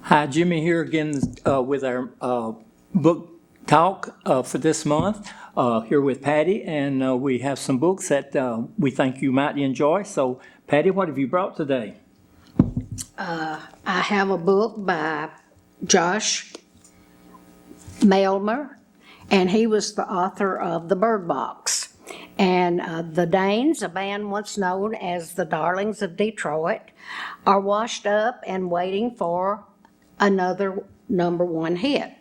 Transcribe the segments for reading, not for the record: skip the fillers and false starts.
Hi, Jimmy here again with our book talk for this month. Here with Patty, and we have some books that we think you might enjoy. So, Patty, what have you brought today? I have a book by Josh Mailmer, and he was the author of The Bird Box. And the Danes, a band once known as the Darlings of Detroit, are washed up and waiting for another number one hit.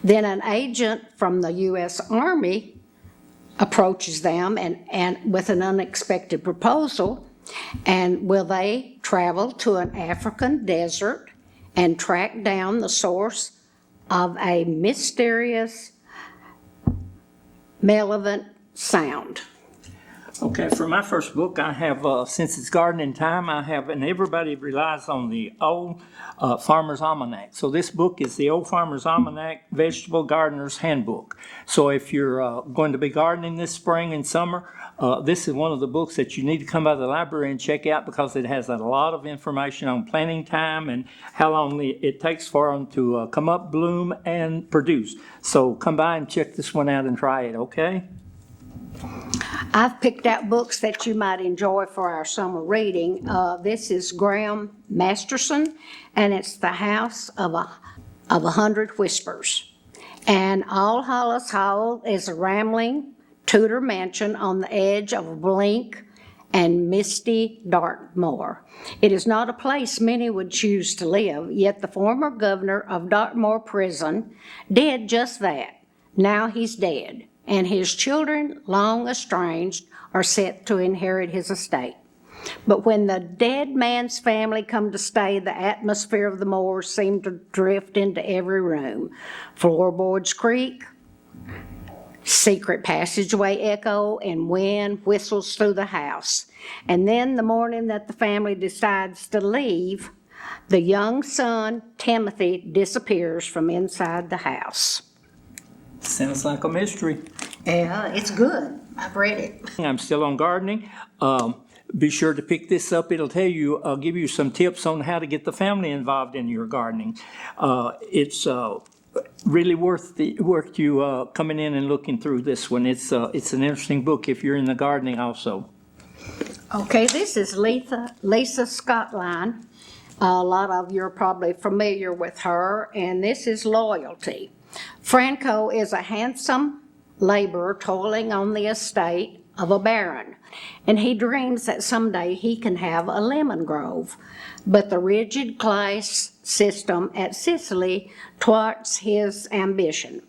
Then an agent from the U.S. Army approaches them and with an unexpected proposal. And will they travel to an African desert and track down the source of a mysterious, malevolent sound? Okay, for my first book, I have, since it's gardening time, I have, and everybody relies on the Old Farmer's Almanac. So this book is the Old Farmer's Almanac Vegetable Gardener's Handbook. So if you're going to be gardening this spring and summer, this is one of the books that you need to come by the library and check out because it has a lot of information on planting time and how long it takes for them to come up, bloom, and produce. So come by and check this one out and try it, okay? I've picked out books that you might enjoy for our summer reading. This is Graham Masterson, and it's The House of a Hundred Whispers. And All Hallows Hall is a rambling Tudor mansion on the edge of a bleak and misty Dartmoor. It is not a place many would choose to live, yet the former governor of Dartmoor Prison did just that. Now he's dead, and his children, long estranged, are set to inherit his estate. But when the dead man's family come to stay, the atmosphere of the moors seemed to drift into every room. Floorboards creak, secret passageway echo, and wind whistles through the house. And then the morning that the family decides to leave, the young son, Timothy, disappears from inside the house. Sounds like a mystery. Yeah, it's good. I've read it. I'm still on gardening. Be sure to pick this up. It'll tell you, give you some tips on how to get the family involved in your gardening. It's really worth you coming in and looking through this one. It's an interesting book if you're in the gardening also. Okay, this is Lisa Scottline. A lot of you are probably familiar with her, and this is Loyalty. Franco is a handsome laborer toiling on the estate of a baron, and he dreams that someday he can have a lemon grove. But the rigid class system at Sicily thwarts his ambition.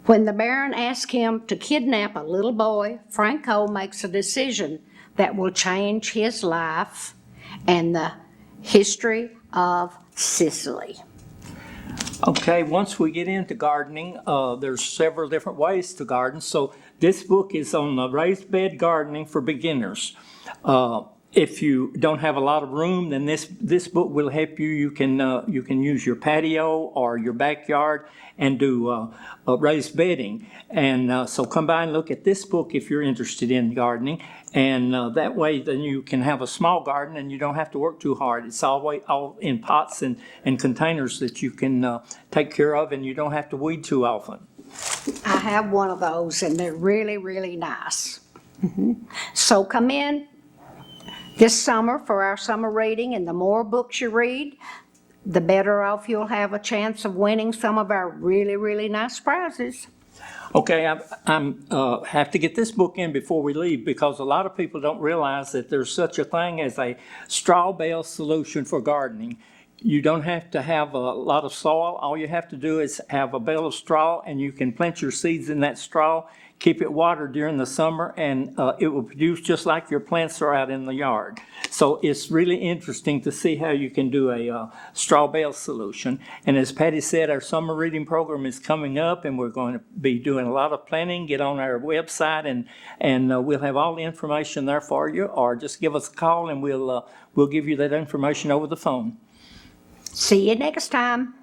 When the baron asks him to kidnap a little boy, Franco makes a decision that will change his life and the history of Sicily. Okay, once we get into gardening, there's several different ways to garden. So this book is on the raised bed gardening for beginners. If you don't have a lot of room, then this book will help you. You can use your patio or your backyard and do raised bedding. And so come by and look at this book if you're interested in gardening. And that way, then you can have a small garden and you don't have to work too hard. It's all in pots and containers that you can take care of, and you don't have to weed too often. I have one of those, and they're really, really nice. So come in this summer for our summer reading, and the more books you read, the better off you'll have a chance of winning some of our really, really nice prizes. Okay, I have to get this book in before we leave because a lot of people don't realize that there's such a thing as a straw bale solution for gardening. You don't have to have a lot of soil. All you have to do is have a bale of straw, and you can plant your seeds in that straw, keep it watered during the summer, and it will produce just like your plants are out in the yard. So it's really interesting to see how you can do a straw bale solution. And as Patty said, our summer reading program is coming up, and we're going to be doing a lot of planning. Get on our website, and we'll have all the information there for you, or just give us a call, and we'll give you that information over the phone. See you next time.